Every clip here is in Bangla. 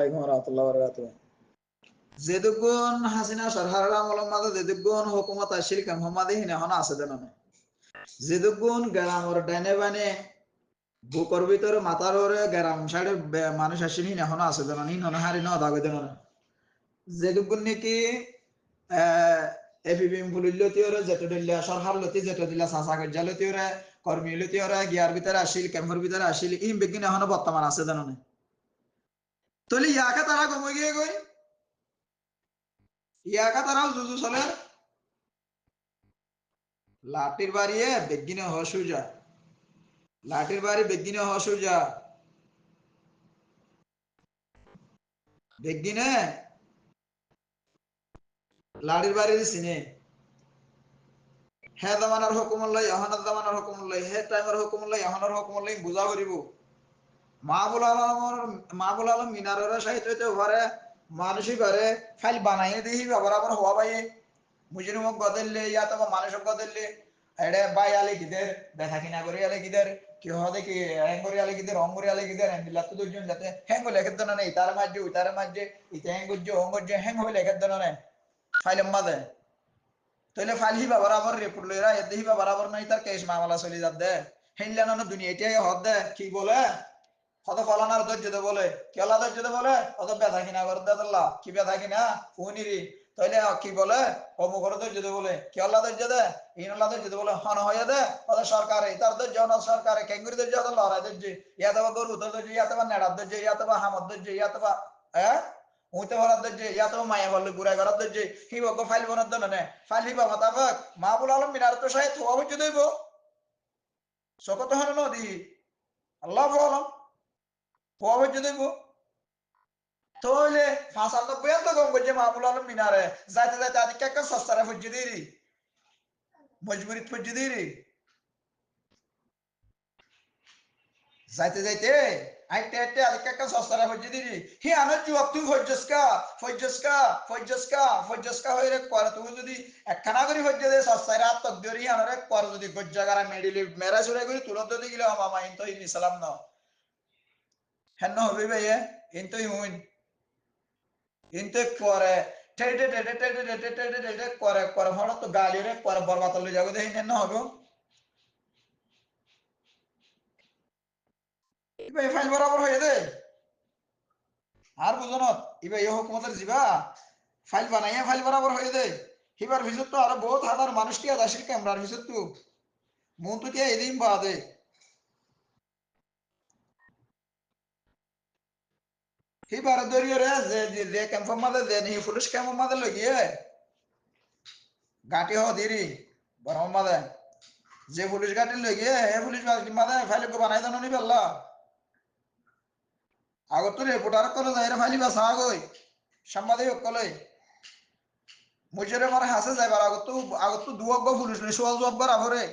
আলাইকুম ওয়া রাহমাতুল্লাহি ওয়া বারাকাতুহু। যেদুগুন হাসিনা সরকারের আমলের মাঝে যেদুগুন হুকুমত আসিল কেন হমাদি হিনে হন আছে দেন না যেদুগুন গ্রামের ডাইনে বানে বুকর ভিতরে মাথার ওরে গ্রাম সাইডে মানুষ আসিল হিনে হন আছে দেন হিন হন হারি ন দাগে দেন না যেদুগুন নাকি এপিবিএম ফুলিল্লতি ওরে যেটা দিল্লা সরকার লতি যেটা দিল্লা সাসা গজ্জালতি ওরে কর্মী লতি ওরে গিয়ার ভিতরে আসিল ক্যাম্পের ভিতরে আসিল ইন বেগিন এখন বর্তমান আছে দেন না তলি ইয়াকে তারা কমে গিয়ে গই ইয়াকে তারাও জুজু চলে লাঠির বাড়িয়ে বেগিনে হসুজা লাঠির বাড়ি বেগিনে হসুজা বেগিনে লাঠির বাড়ি সিনে হে দামানার হুকুমুল্লাহ ইহনার দামানার হুকুমুল্লাহ হে টাইমের হুকুমুল্লাহ ইহনার হুকুমুল্লাহ বুঝা করিব মাহবুল আলম মিনারের সাহিত্য ঘরে মানুষই ঘরে ফাইল বানাইয়ে দিহি বরাবর হওয়া বাইয়ে মুজরিমক গদেললে ইয়াত মানুষক গদেললে এড়ে বাই আলে কিদের দেখা কিনা করি আলে কিদের কি হদে কি হ্যাং করি আলে কিদের অং করি আলে কিদের এন্ডিলাত দুজন যাতে হ্যাং হলে লেখার দনা নেই তার মাঝে উতার মাঝে ইতে হ্যাং করছে অং করছে হ্যাং হলে লেখার দনা নেই ফাইল মাঝে তাইলে ফাইল হিবা বরাবর রিপোর্ট লইরা এতে হিবা বরাবর নাই তার কেস মামলা চলি যাত দে হেনলানো দুনিয়া এটাই হদ দে কি বলে কত ফলানার ধৈর্য দে বলে কেলা ধৈর্য দে বলে অত ব্যথা কিনা করে দে দল্লা কি ব্যথা কিনা ফুনিরি তাইলে কি বলে অমুখর ধৈর্য দে বলে কেলা ধৈর্য দে ইনলা ধৈর্য দে বলে হন হয়ে দে অত সরকারে তার ধৈর্য হন সরকারে কেঙ্গুরি ধৈর্য অত লড়াই ধৈর্য ইয়াতবা গরু ধৈর্য ইয়াতবা নেড়ার ধৈর্য ইয়াতবা হামদ ধৈর্য ইয়াতবা হ্যাঁ উইতে ভরার ধৈর্য ইয়াতবা মায়া বললে গুড়াই করার ধৈর্য কি বলবো ফাইল বনার জন্য নে ফাইল হিবা মোতাবেক মাহবুল আলম মিনার তো সাহেব হওয়া হচ্ছে দেব সকত হন নদী আল্লাহ আলম হওয়া হচ্ছে দেব তাহলে 95 তো গম করছে মাহবুল আলম মিনারে যাইতে যাইতে আদিকে একটা সস্তারে ফুজি দিই মজবুরি ফুজি দিই যাইতে যাইতে আইতে আইতে আদিকে একটা সস্তারে ফুজি দিই হি আনার জবাব তুই ফজ্জসকা হয়ে রে কর তুমি যদি একখানা করে ফজ্জে দে সস্তায় রাত তক ধরি আনারে কর যদি গজ্জাগারা মেডিলি মেরা চুরে করে তুলত দি গিলে মামা ইন তো ইসলাম ন হেন হবে ভাইয়ে ইন তো হুইন ইনতে করে টেটে টেটে টেটে টেটে টেটে টেটে করে করে হঠাৎ তো গালি রে করে বরবাদ হলে যাবে দেখি না হবে ইবে ফাইল বরাবর হয়ে দে আর বুঝনত ইবে এই হুকুমতের জিবা ফাইল বানাইয়া ফাইল বরাবর হয়ে দে হিবার ভিতর তো আরো বহুত হাজার মানুষ টিয়া আসিল ক্যামেরার ভিতর তো মন তো টিয়া এদিন বাদে হিবার দরিয়ে রে যে ক্যাম্পের মাঝে যে নি পুলিশ ক্যাম্পের মাঝে লগিয়ে গাটি হ দিরি বরম মাঝে যে পুলিশ গাড়ি লইয়ে হে পুলিশ মাদে ফাইল কো বানাই দানো নি বেল্লা আগত তো রিপোর্টার কলে যাইরা ফাইলি বাসা গই সাংবাদিক কলে মুজরে মারে হাসে যাইবার আগত তো দুয়াক গো পুলিশ নি সোয়াল জবাব বার আভরে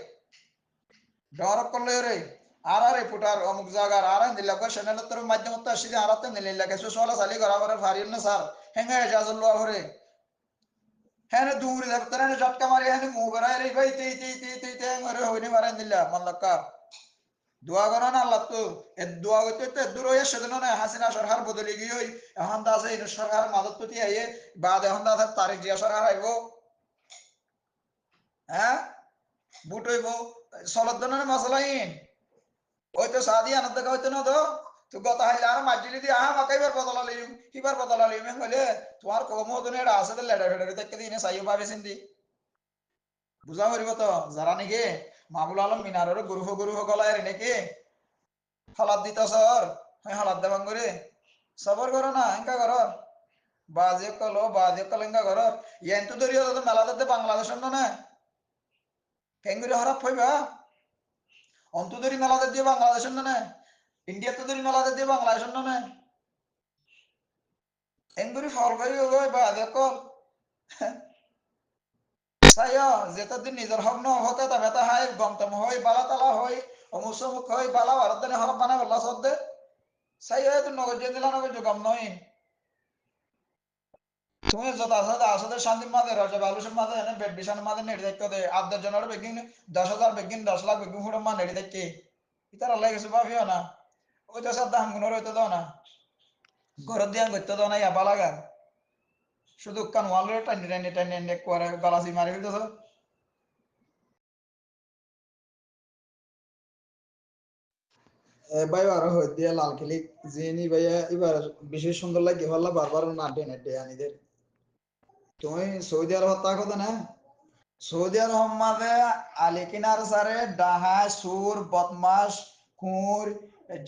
ডর করলে রে আর রিপোর্টার অমুক জায়গার আর দিলা গো চ্যানেল তোর মাধ্যমে তো আসি আরাতে নিলে লাগে সোয়ালা সালি করা করে ফারিল না স্যার হেঙ্গা এজাজুল আভরে হ্যাঁ দূর যাবে ঝটকা মারি হ্যাঁ মুখ বেড়ায় রে ভাই তে মারে হইনি মারেন দিলা মাল্লাকা দোয়া করো না আল্লাহ তো এ দোয়া করতে তো দূর হয়ে সেদিন না হাসিনা সরকার বদলে গিয়ে এখন তো আছে সরকার মাদত প্রতি আইয়ে বাদ এখন তো আছে তারিখ জিয়া সরকার আইব হ্যাঁ বুট হইব চলত জনের মশলাইন ওই তো সাদি আনন্দ দেখা হইতো না তো তো গত হাইলে আর মাঝিলি দিয়ে আহা মাকাইবার বদলা লইম কিবার বদলা লইম হইলে তোমার কম হতো এটা আছে লেডার ফেডারে থেকে দিনে চাইও পাবে চিন্তি বুঝা পারিব তো যারা নাকি মাহবুল আলম মিনারের গরু গলায় নাকি হালাত দিতা সর হ্যাঁ হালাত দেবাং করে সবর করো না এঙ্কা করো বাজে কল এঙ্কা করো ইয়ান তো ধরিয়া তো মেলা দিতে বাংলাদেশের না কেঙ্গুরি হরাপ হইবা অন্ত ধরি মেলা দিয়ে বাংলাদেশের না ইন্ডিয়া তো ধরি মেলা দিয়ে বাংলাদেশের না এঙ্গুরি ফল করি বাজে কল চাই যেটা দিন নিজের হক ন হতে তবে তা হাই গমতম হই বালা তালা হই অমুক হই বালা ভারত দিনে হরপ বানাই বললা সদ দে চাই তুই নগদ দিয়ে দিলা নগদ গম নই তুমি যত আসলে আসলে শান্তির মাঝে রাজা বালুসের মাঝে এনে বেড বিছানার মাঝে নেড়ে দেখতে দে 8 জনের বেগিন 10,000 বেগিন 10 লাখ বেগিন ফুটের মা নেড়ে দেখতে ইতার আল্লাহ কিছু ভাবিও না ওই তো সব দাম গুণর হইতে দাও না ঘর দিয়া করতে তো নাই আবা লাগা শুধু কান ওয়ালে টানি টানি টানি টানি করে গলাসি মারি ফেলতেছ ভাই আরো হয়ে দিয়ে লাল কিলি জিনি ভাইয়া এবার বিশেষ সুন্দর লাগে ভাল্লা বারবার না ডেনে আনিদের তুমি সৌদি আরব তা কথা না সৌদি আরব মাঝে আলিকিনার সারে ডাহা সুর বদমাস খুর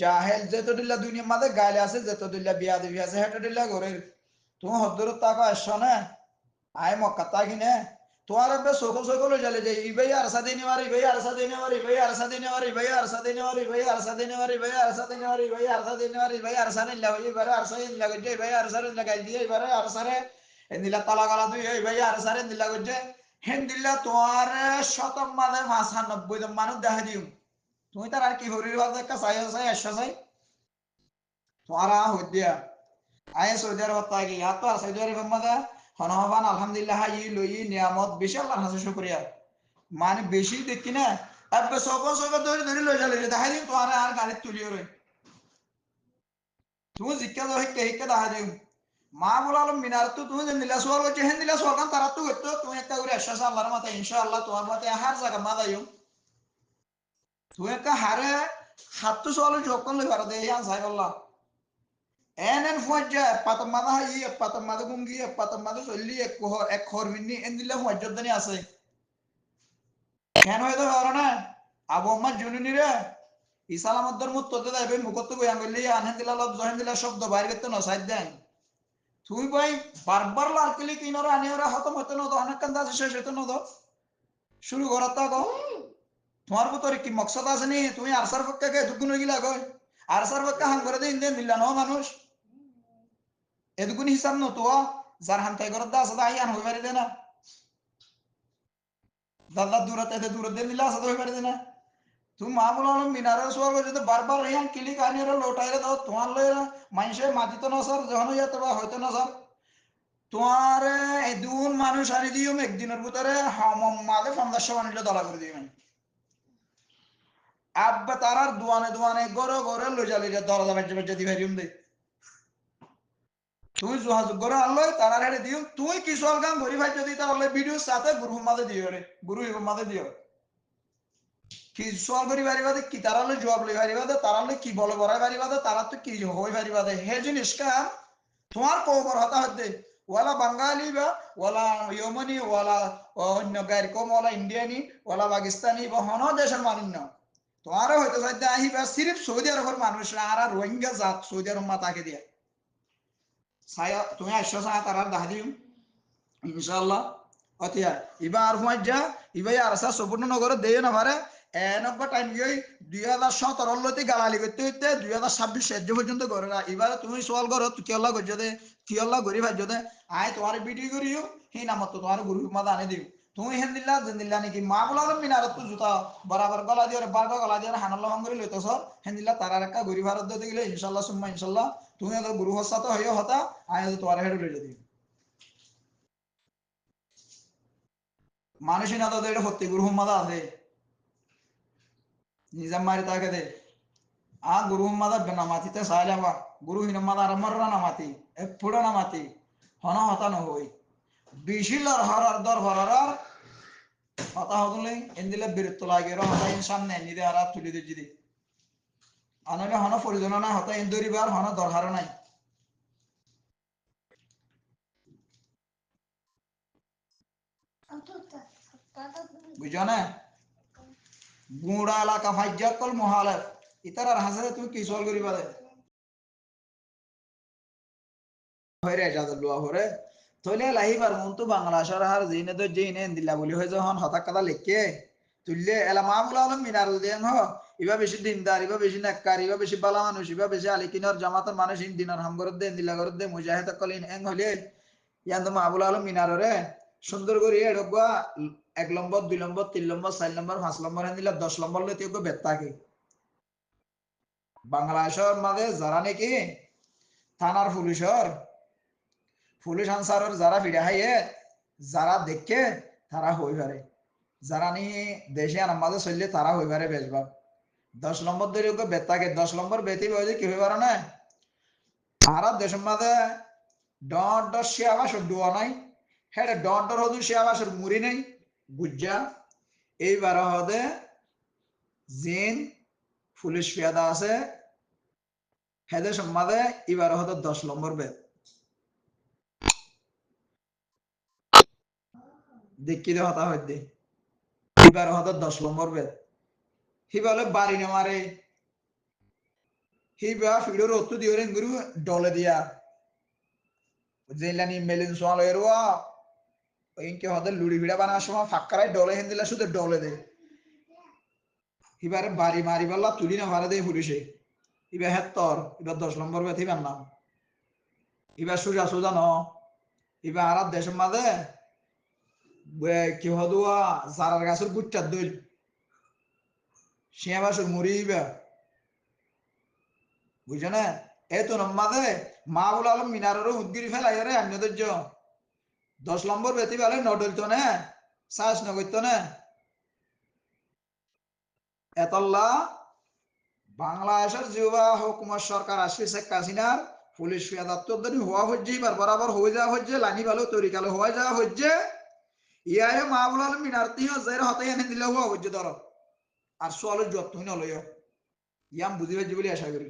জাহেল যেত দিল্লা দুনিয়ার মাঝে গাইলে আছে যেত দিল্লা বিয়া দিবি আছে হেঁটে দিল্লা ঘরে তুমি হদ্দুর তাকে আসছো না আয় মক্কা তাকিনে তোমার একটা সকল সকল চলে যায় ইবাই আরসা দিনে মারি ইবাই আরসা দিনে মারি ইবাই আরসা দিনে মারি ইবাই আরসা দিনে মারি ইবাই আরসা দিনে মারি ইবাই আরসা দিনে মারি ইবাই আরসা দিনে মারি ইবাই আরসা দিন লাগি ইবারে আরসা দিন লাগি ইবাই আরসা দিন লাগাই দিয়ে ইবারে আরসারে এন্দিলা তালা গালা দুই ইবাই আরসারে দিলা গজে হেন্দিলা তোমার শতক মানে ৯৫ জন মানুষ দেখা দিও তুমি তার আর কি হরির ভাব দেখা চাই চাই একশো চাই তোমার হইয়া আয় সৌদি আরব তাই ইয়াত তো সৌদি আরব মধ্যে হনহবান আলহামদুলিল্লাহ ই লই নিয়ামত বেশি আল্লাহর হাসে শুকরিয়া মানে বেশি দেখি না এবে সব সব ধরে ধরে লই যালে দেখা দিম তোমার আর গাড়ি তুলিও রে তুমি জিজ্ঞা তো হিকে হিকে দেখা দিম মা বলালো মিনার তো তুমি দিলা সোয়াল হচ্ছে হেন দিলা সোয়াল কান তারা তো হইতো তুমি একটা করে আশ্বাস আল্লাহর মাথা ইনশাআল্লাহ তোমার মাথায় হার জায়গা মা দাইও তুমি একটা হারে হাত তো সোয়াল যখন লই পারো দে ইয়ান সাই আল্লাহ এন ফুয়াজ্জা পাতম মাদা হাই পাতম মাদা গুঙ্গি পাতম মাদা চললি এক খর মিন্নি এন দিলে ফুয়াজ্জাদানি আছে কেন হইতে পারো না আবু আম্মা জুনুনি রে ইসালামদ্দর মুত তোতে যাইবে মুখত বয়ান করলি আনহেন দিলা লব জহেন দিলা শব্দ বাইরে করতে নসাইদ দেন তুই ভাই বারবার লালকিলি কিনরে আনিওরে হতম হতে নদ অনেক কান্দা শেষ হতে নদ শুরু করার তা গো তোমার ভিতরে কি মকসদ আছে নি তুমি আরসার পক্ষে কে দুগুণ গিলা গো আরসার পক্ষে হাম করে দিন দেন দিলা ন মানুষ এদুকুনি হিসাব নতো যার হান্তাই করত দা আছে আইয়ান হই পারি দেনা দাদা দূরত এতে দূরত দেন দিলা আছে হই পারি দেনা তুমি মামুল আলম মিনারের সোয়াল যদি বারবার ইয়ান কিলি কানিরে লোটাইরে দাও তোমার লই মানুষে মাটিত না স্যার যখন ইয়াতে বা হয়তো না স্যার তোমার এদুন মানুষ আনি দিও একদিনের ভিতরে মাঝে ৫০০ আনিলে দলা করে দিও আব্বা তারার দোয়ানে দোয়ানে গড়ে গড়ে লই যা দরজা বাজ্যে বাজ্যে দিবে দে তুই যোগাযোগ করে আনলো তারা হেরে দিও তুই কি সরকার ঘুরি ভাই যদি তাহলে ভিডিও সাথে গ্রুপ মাঝে দিও রে গ্রুপ মাঝে দিও কি সল করি পারিবা দে কি তারা জবাব লই পারিবা দে তারা কি বলে বড়াই পারিবা দে তারা তো কি হই পারিবা দে হে জিনিস কাম তোমার কবর হতা হতে ওয়ালা বাঙালি বা ওয়ালা ইয়মনি ওয়ালা অন্য গাড়ি কম ওয়ালা ইন্ডিয়ানি ওয়ালা পাকিস্তানি বা হন দেশের মানুষ না তোমারও হয়তো সাথে আহিবা সিরিফ সৌদি আরবের মানুষ আর রোহিঙ্গা জাত সৌদি আরব মা তাকে দিয়া saya তুমি আসছো সায়া তারার দেখা দিম ইনশাআল্লাহ অতিয়া ইবা আর হুঁয়ার যা ইবা আর আসা সুবর্ণনগরে দেয় না পারে এনব্বই টাইম গিয়ে ২০১৭ লতে গালালি করতে হইতে ২০২৬ শেষ পর্যন্ত করে না এবার তুমি সোয়াল করো কি আল্লাহ করছো দে কি আল্লাহ গরি ভাজ্য দে আয় তোমার ভিডিও করিও সেই নামত তো তোমার গুরু মাদা আনে দিও তুমি হেন দিল্লা যেন দিল্লা নাকি মা বলা মিনারত তো জুতা বরাবর গলা দিয়ে বারগ গলা দিয়ে হানাল্লা ভাঙ করে লইতেছ হেন দিল্লা তারার একটা গরি ভারত দিতে গেলে ইনশাল্লাহ সুম্মা ইনশাল্লাহ তুমি গুরু হস্তা তো হইও হতা আয় তোমার হেড লইলে দিও মানুষই না তাদের এটা সত্যি গুরু মাদা আছে নিজাম মারি তাকে দে గురువు మీద నమాతితే సాయలేవా గురువు হিনমাদ আরম্ভর নামাতি এপুড়ো নামাতি হন হতা নহই বিশিলার হরার দর হরার হতা হদলে এন্দিলে বিরত লাগে হতা ইনসান নে নিদে আর তুলি দে জিদি আনলে হন পরিজন না হতা ইন্দুরিবার হন দরকার নাই বুঝছো না গুড়া এলাকা ফাইজার কল মহালেফ ইতার হাসে তুমি কি সল করিবা দে হইরে এজাজত লওয়া হরে তইলে লাহিবার মন তো বাংলাদেশের হার জিনে তো জিনে দিল্লা বলি হয়ে যখন হঠাৎ কথা লেখকে তুললে এলা মামুল আলম মিনার দেন হ ইবা বেশি দিনদার ইবা বেশি নেককার ইবা বেশি বালা মানুষ ইবা বেশি আলিকিনর জামাতের মানুষ ইন দিনার হাম করত দেন দিল্লা করত দে মুজাহিদ কলিন এং হলে ইয়ান তো মামুল আলম মিনার রে সুন্দর করে এডবা ১ নম্বর ২ নম্বর ৩ নম্বর ৪ নম্বর ৫ নম্বর হেন দিলা ১০ নম্বর লইতে বেত্তাকে বাংলাদেশের মাঝে যারা নাকি থানার পুলিশের পুলিশ আনসারের যারা ভিড়া হাইয়ে যারা দেখে তারা হই পারে যারা নি দেশে আমাদের চললে তারা হই পারে বেশভাগ ১০ নম্বর ধরে বেতাকে ১০ নম্বর বেতি হয়ে কি হয়ে পারে না আরা দেশের মাঝে ডর শিয়াবাসর ডুয়া নাই হ্যাঁ ডর হদু শিয়াবাসর মুড়ি নেই বুঝা এইবার হদে জিন পুলিশ ফিয়াদা আছে হেদের সম্মাদে এবার হদে 10 নম্বর বেদ দেখি দে হতা হইতে এবার হদে 10 নম্বর বেদ হিবালে বাড়ি না মারে হিবা ফিডোর অত্তু দিওরে গুরু ডলে দিয়া জেলানি মেলিন সোয়াল এরওয়া ইনকে হদে লুড়ি ভিড়া বানার সময় ফাক্কারাই ডলে হেন্দিলা শুধু ডলে দে এবারে বাড়ি মারি বললা তুলি না ভাড়া দেয় পুলিশে এবার হেত্তর এবার 10 নম্বর বেথ এবার নাম এবার সোজা সোজা ন এবার আর দেশের মাঝে কি হদুয়া জারার গাছের গুচ্চার দইল শিয়া বাসুর মুড়ি এবার বুঝছো না এই তো মাঝে মাহুল আলম মিনারেরও উদ্গিরি ফেলাই রে আন্য ধৈর্য 10 নম্বর বেতি বেলে নডল তো না সাহস নগর না এতল্লা বাংলাদেশের যুবা হুকুমত সরকার আসছে শেখ হাসিনার পুলিশ ফিয়াদাত্তর হওয়া হচ্ছে এবার বরাবর হয়ে যাওয়া হচ্ছে লানি ভালো তরিকালো হয়ে যাওয়া হচ্ছে ইয়াহে মাহবুল আলম মিনার তিহ জের হতে এনে দিলে হওয়া হচ্ছে ধরো আর সোয়ালের যত্ন নলয় ইয়াম বুঝি পাচ্ছি বলে আশা করি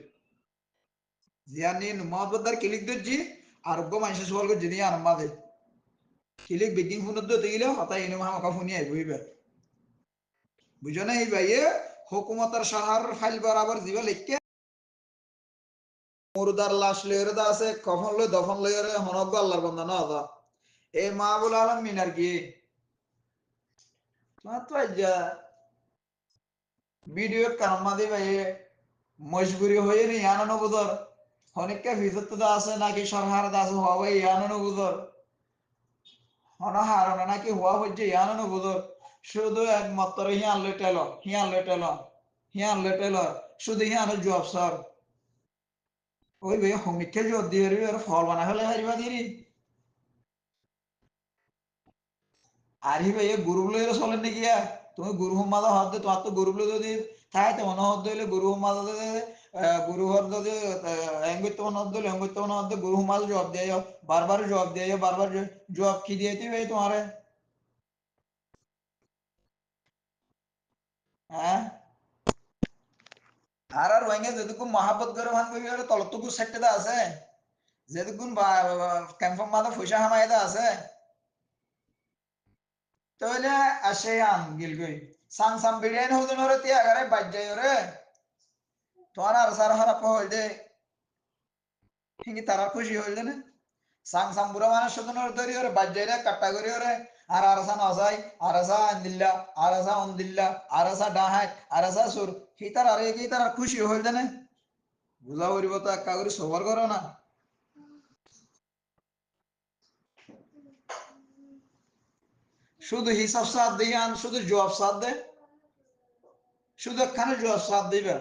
জিয়ানি মহব্বতদার ক্লিক দিচ্ছি আরোগ্য মানুষের সোয়াল করছি দিয়ে আনম্মা দে ক্লিক বেকিং ফোন দিতে গেলে হতাই এনে মামা ফোনই আইব এবার বুঝো না এই ভাইয়ে হুকুমতের সাহার ফাইল বরাবর দিবে লিখকে মুরদার লাশ লইরে দা আছে কফন লই দফন লইরে হনক আল্লাহর বান্দা না দা এই মাহবুল আলম মিনার কি মাত্র যা ভিডিও কারমা দি ভাই মজবুরি হয়ে নি আনন বুদর অনেককে ভিতর তো আছে নাকি সরহার দাস হওয়া ভাই আনন বুদর হন হারণ নাকি হওয়া হচ্ছে আনন বুদর শুধু একমাত্র হিয়ান লেটেল শুধু হিয়ান জব স্যার ওই ভাই সমীক্ষা জব দিয়ে আর ফল বানা ফেলে হারিবা দিরি আর হি ভাই গ্রুপ লইরে চলেন নাকি তুমি গুরু সম্মাদ হদ দে তোমার তো গ্রুপ লই যদি তাই তো মনে হদ দিলে গুরু সম্মাদ গুরু হদ যদি এঙ্গিত মনে হদ দিলে এঙ্গিত মনে হদ গুরু সম্মাদ জবাব দিয়ে বারবার জবাব কি দিয়েছি ভাই তোমারে হ্যাঁ আর ওয়াইঙ্গে যেটুকু মহাব্বত করে ভান করি আর তলতুকু সেটে দা আছে যেটুকু ক্যাম্পম মাদা পয়সা হামাই দা আছে তাহলে আসে আন গিলগই সাং সাম বিরিয়ানি হদুন ওরে তিয়া আগারে বাজ্জাই ওরে তোমার আর সার হারাপ হই দে হিঙ্গি তারা খুশি হইল না সাং সাম বুড়া মানুষ সদনের ধরি ওরে বাজ্জাই রে কাট্টা করি ওরে ARSA নসাই ARSA আন্দিল্লা ARSA অন্দিল্লা ARSA ডাহাই ARSA সুর হিতার আরে কি তার খুশি হইল না বুঝা করিব তো একা করে সবার করো না শুধু হিসাব সাথ দিয়ে আন শুধু জবাব সাথ দে শুধু একখানে জবাব সাথ দিবে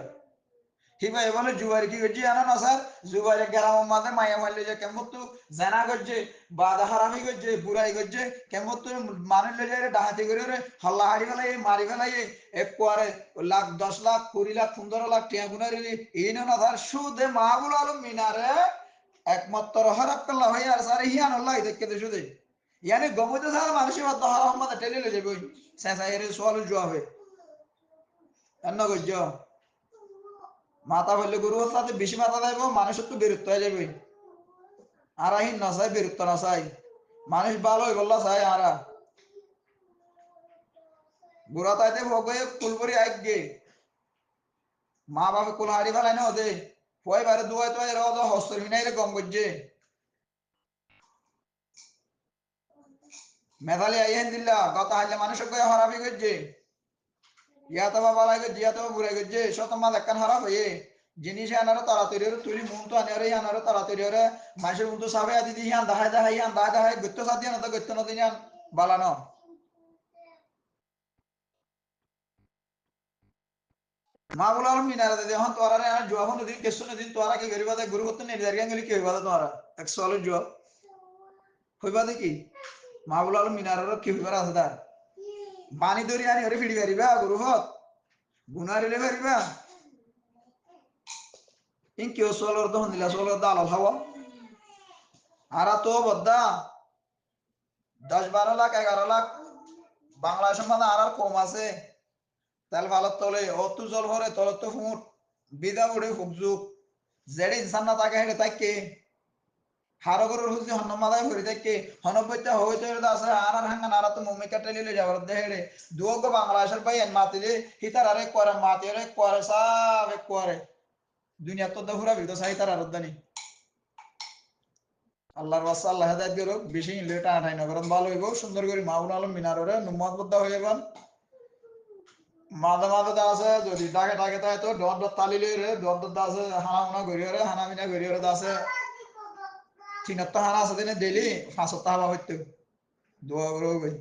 হিবা এবারে জুয়ারি কি করছি জানো না স্যার জুয়ারি গ্রাম মাঝে মায়া মারলে যে কেমন তো জানা করছে বাদা হারামি করছে বুড়াই করছে কেমন তো মানুষ লেগে ডাহাতি করে রে হল্লা হারি ফেলাই মারি ফেলাই এক কোয়ারে লাখ 10 লাখ 20 লাখ 15 লাখ টিয়া গুনারি এই না স্যার সুদে মাহবুল আলম মিনারে একমাত্র হরফ কাল্লা হয়ে আর স্যার হিয়ান আল্লাহ দেখতে দে সুদে ইয়ানি গমতে স্যার মানুষের মধ্যে হরফ মাঝে টেলে লে যাবে শেষা এর সোয়াল জবাব এন্ন করছ মাথা ফেললে গরু তাতে বেশি মাথা দেব মানুষের তো বিরক্ত হয়ে যাবে আর আহিন না চাই বিরক্ত না চাই মানুষ ভালো হয়ে গল্লা চাই আরা বুড়া তাইতে ভগে ফুলপুরি আগে মা বাবা কোল হাড়ি ফেলাই না ওদের পয় বারে দুয়াই তো এরা তো হস্তর মিনাই রে গম করছে মেধালি আইয়েন দিল্লা গত হাইলে মানুষের কয়ে হারাবি করছে ইয়া তো বাবা লাগে জিয়া তো বুড়াই করছে শত মা দেখান হারাপ হয়ে জিনিস আনারো তাড়াতাড়ি তুলি মন তো আনারে আনারো তাড়াতাড়ি ওরে মাসের মন তো সাবে আদি দিয়ে আন দাহাই দাহাই আন দাহাই দাহাই গত্য সাথে না তো গত্য না দিন বালানো মা বলো আর মিনারে দে হন তোরা রে জবাব নদিন কেসু নদিন তোরা কি গরিবা দে গুরু হতে নেই দাঁড়িয়ে গেলি কি হইবা তোরা এক সলের জবাব হইবা দেখি মা বলো আর মিনারের কি হইবার আছে তার বানি ধরি আনি ওরে ফিড়ি পারিবা গুরু হত গুনারিলে পারিবা ইন কেউ সোলর তো হন্দিলা সোলর দা আলাল হাওয়া আর তো বদ্দা 10-12 লাখ 11 লাখ বাংলাদেশের মধ্যে আর কম আছে তেল ভালো তলে অত জল ভরে তলে তো ফুট বিদা উড়ে হুকজুক যেড়ে ইনসান না তাকে হেঁটে তাকে হারগরের হুজি হন্নমাদায় ভরি তাকে হনবত্যা হইতে আছে আর হাঙ্গা নারা তো মুম্মি কাটে লিলে যাবার দেহেড়ে দুয়োগ বাংলাদেশের ভাই এন মাতিলে হিতার আরে করে মাতি আরে করে সব করে দুনিয়া তো দহুরা বিদ সাহিতার আরদানি আল্লাহর ওয়াসা আল্লাহ হেদায়েত করুক বেশি ইনলেটা আঠাই নগরম ভালো হইব সুন্দর করে মাউন আলম মিনারে নুম্মত বদ্ধ হয়ে যাবেন মাঝে মাঝে আছে যদি ডাকে ডাকে তাই তো ডর ডর তালি লই রে ডর ডর আছে হানা মুনা গড়িয়ে রে হানা মিনা গড়িয়ে রে আছে চিনত হানা আছে দিনে ডেইলি 5 সপ্তাহ হবা হইতো দোয়া করো ভাই